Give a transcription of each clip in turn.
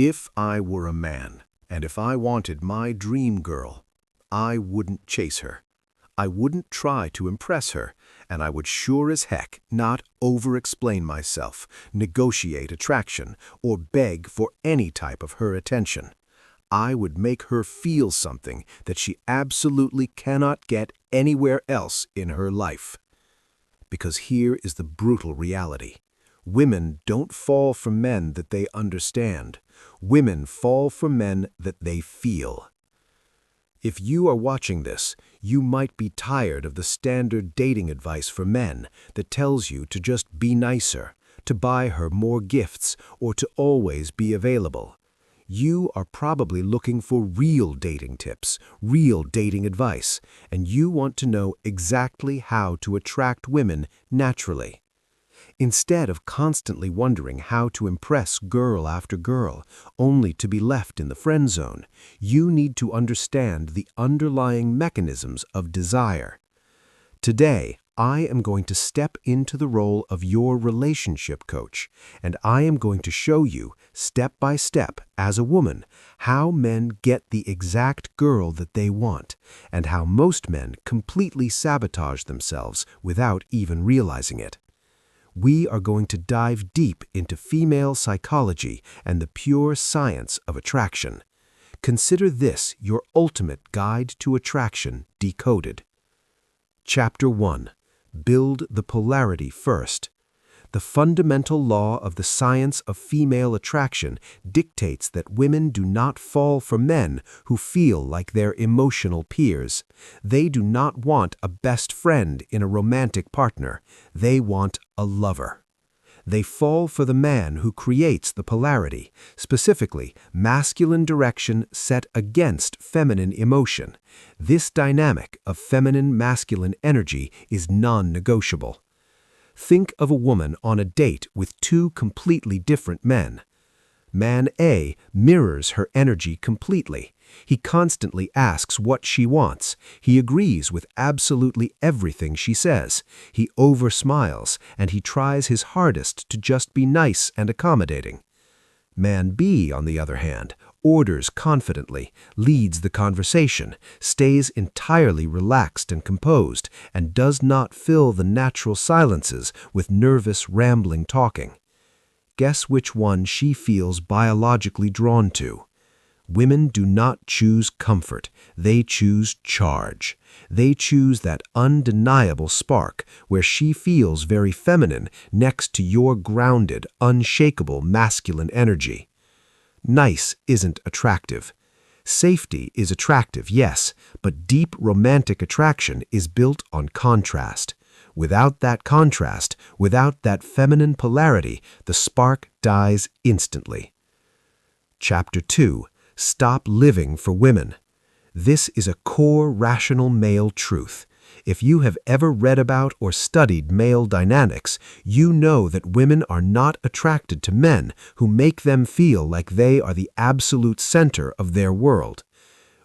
If I were a man, and if I wanted my dream girl, I wouldn't chase her. I wouldn't try to impress her, and I would sure as heck not over-explain myself, negotiate attraction, or beg for any type of her attention. I would make her feel something that she absolutely cannot get anywhere else in her life. Because here is the brutal reality. Women don't fall for men that they understand. Women fall for men that they feel. If you are watching this, you might be tired of the standard dating advice for men that tells you to just be nicer, to buy her more gifts, or to always be available. You are probably looking for real dating tips, real dating advice, and you want to know exactly how to attract women naturally. Instead of constantly wondering how to impress girl after girl, only to be left in the friend zone, you need to understand the underlying mechanisms of desire. Today, I am going to step into the role of your relationship coach, and I am going to show you, step by step, as a woman, how men get the exact girl that they want, and how most men completely sabotage themselves without even realizing it. We are going to dive deep into female psychology and the pure science of attraction. Consider this your ultimate guide to attraction decoded. Chapter 1. Build the polarity first. The fundamental law of the science of female attraction dictates that women do not fall for men who feel like their emotional peers. They do not want a best friend in a romantic partner. They want a lover. They fall for the man who creates the polarity, specifically masculine direction set against feminine emotion. This dynamic of feminine-masculine energy is non-negotiable. Think of a woman on a date with two completely different men. Man A mirrors her energy completely. He constantly asks what she wants. He agrees with absolutely everything she says. He over-smiles, and he tries his hardest to just be nice and accommodating. Man B, on the other hand, orders confidently, leads the conversation, stays entirely relaxed and composed, and does not fill the natural silences with nervous, rambling talking. Guess which one she feels biologically drawn to? Women do not choose comfort, they choose charge. They choose that undeniable spark where she feels very feminine next to your grounded, unshakable masculine energy. Nice isn't attractive. Safety is attractive, yes, but deep romantic attraction is built on contrast. Without that contrast, without that feminine polarity, the spark dies instantly. Chapter 2. Stop living for women. This is a core rational male truth. If you have ever read about or studied male dynamics, you know that women are not attracted to men who make them feel like they are the absolute center of their world.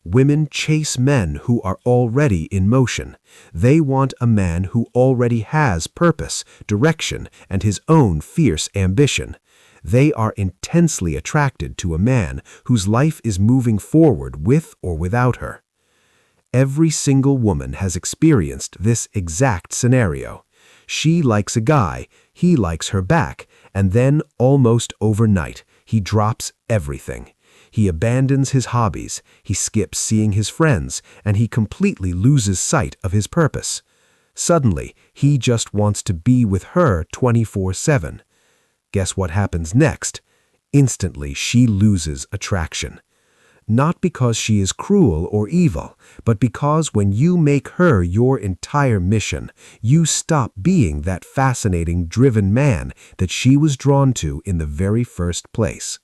Women chase men who are already in motion. They want a man who already has purpose, direction, and his own fierce ambition. They are intensely attracted to a man whose life is moving forward with or without her. Every single woman has experienced this exact scenario. She likes a guy, he likes her back, and then, almost overnight, he drops everything. He abandons his hobbies, he skips seeing his friends, and he completely loses sight of his purpose. Suddenly, he just wants to be with her 24/7. Guess what happens next? Instantly, she loses attraction. Not because she is cruel or evil, but because when you make her your entire mission, you stop being that fascinating, driven man that she was drawn to in the very first place.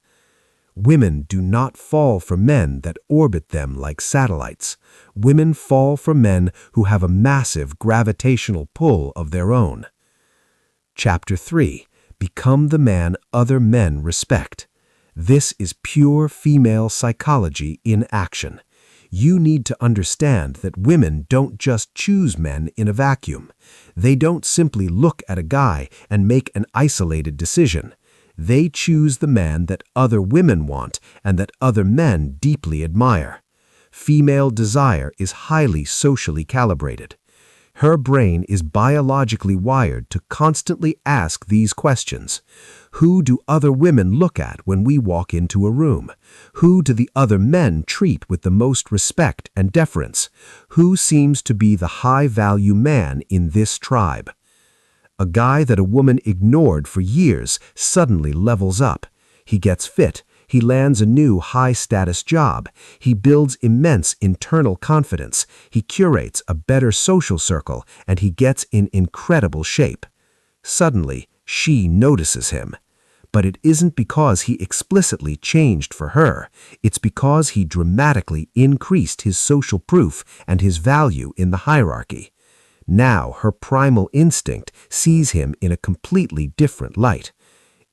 Women do not fall for men that orbit them like satellites. Women fall for men who have a massive gravitational pull of their own. Chapter 3. Become the man other men respect. This is pure female psychology in action. You need to understand that women don't just choose men in a vacuum. They don't simply look at a guy and make an isolated decision. They choose the man that other women want and that other men deeply admire. Female desire is highly socially calibrated. Her brain is biologically wired to constantly ask these questions. Who do other women look at when we walk into a room? Who do the other men treat with the most respect and deference? Who seems to be the high-value man in this tribe? A guy that a woman ignored for years suddenly levels up. He gets fit. He lands a new high-status job. He builds immense internal confidence. He curates a better social circle, and he gets in incredible shape. Suddenly, she notices him. But it isn't because he explicitly changed for her. It's because he dramatically increased his social proof and his value in the hierarchy. Now her primal instinct sees him in a completely different light.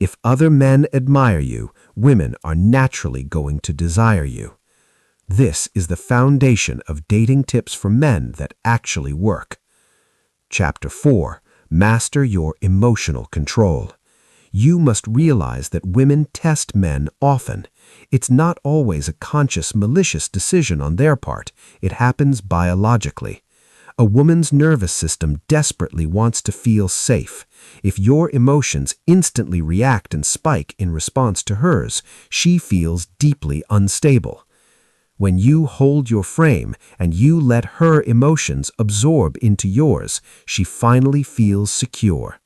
If other men admire you, women are naturally going to desire you. This is the foundation of dating tips for men that actually work. Chapter 4. Master your emotional control. You must realize that women test men often. It's not always a conscious, malicious decision on their part. It happens biologically. A woman's nervous system desperately wants to feel safe. If your emotions instantly react and spike in response to hers, she feels deeply unstable. When you hold your frame and you let her emotions absorb into yours, she finally feels secure.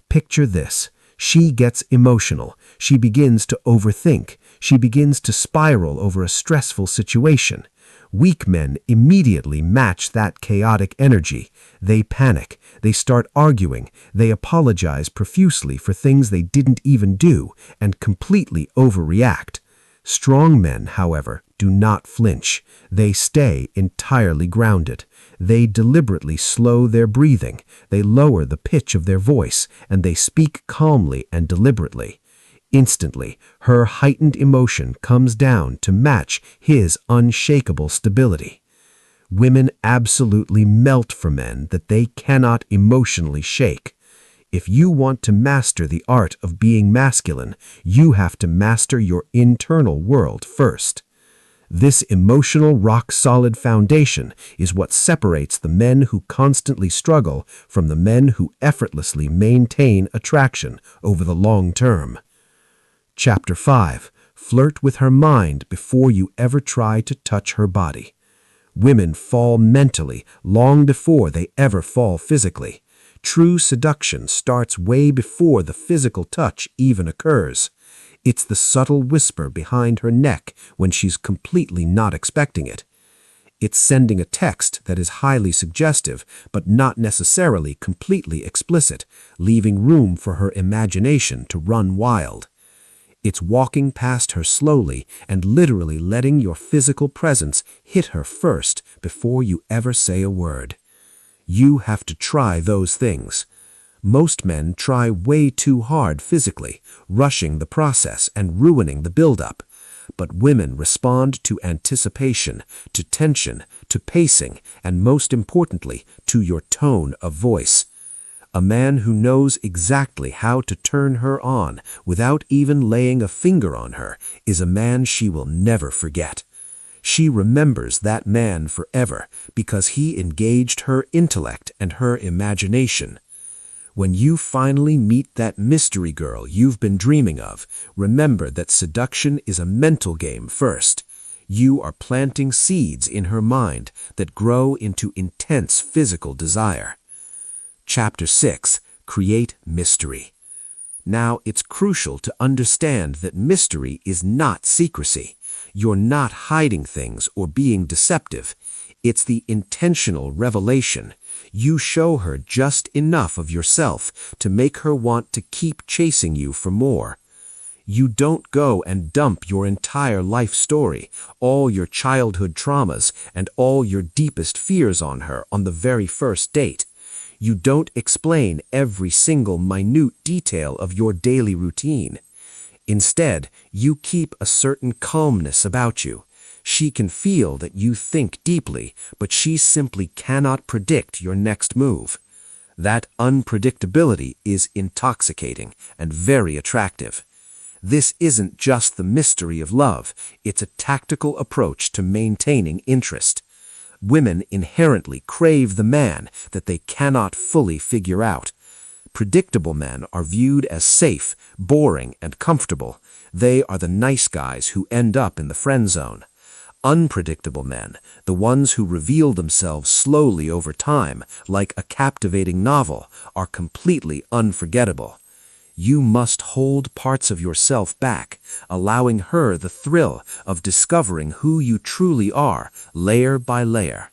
Picture this. She gets emotional. She begins to overthink. She begins to spiral over a stressful situation. Weak men immediately match that chaotic energy. They panic. They start arguing. They apologize profusely for things they didn't even do and completely overreact. Strong men, however, do not flinch. They stay entirely grounded. They deliberately slow their breathing. They lower the pitch of their voice, and they speak calmly and deliberately. Instantly, her heightened emotion comes down to match his unshakable stability. Women absolutely melt for men that they cannot emotionally shake. If you want to master the art of being masculine, you have to master your internal world first. This emotional rock-solid foundation is what separates the men who constantly struggle from the men who effortlessly maintain attraction over the long term. Chapter 5. Flirt with her mind before you ever try to touch her body. Women fall mentally long before they ever fall physically. True seduction starts way before the physical touch even occurs. It's the subtle whisper behind her neck when she's completely not expecting it. It's sending a text that is highly suggestive but not necessarily completely explicit, leaving room for her imagination to run wild. It's walking past her slowly and literally letting your physical presence hit her first before you ever say a word. You have to try those things. Most men try way too hard physically, rushing the process and ruining the build-up. But women respond to anticipation, to tension, to pacing, and most importantly, to your tone of voice. A man who knows exactly how to turn her on without even laying a finger on her is a man she will never forget. She remembers that man forever because he engaged her intellect and her imagination. When you finally meet that mystery girl you've been dreaming of, remember that seduction is a mental game first. You are planting seeds in her mind that grow into intense physical desire. Chapter 6. Create mystery. Now, it's crucial to understand that mystery is not secrecy. You're not hiding things or being deceptive. It's the intentional revelation. You show her just enough of yourself to make her want to keep chasing you for more. You don't go and dump your entire life story, all your childhood traumas, and all your deepest fears on her on the very first date. You don't explain every single minute detail of your daily routine. Instead, you keep a certain calmness about you. She can feel that you think deeply, but she simply cannot predict your next move. That unpredictability is intoxicating and very attractive. This isn't just the mystery of love, it's a tactical approach to maintaining interest. Women inherently crave the man that they cannot fully figure out. Predictable men are viewed as safe, boring, and comfortable. They are the nice guys who end up in the friend zone. Unpredictable men, the ones who reveal themselves slowly over time, like a captivating novel, are completely unforgettable. You must hold parts of yourself back, allowing her the thrill of discovering who you truly are, layer by layer.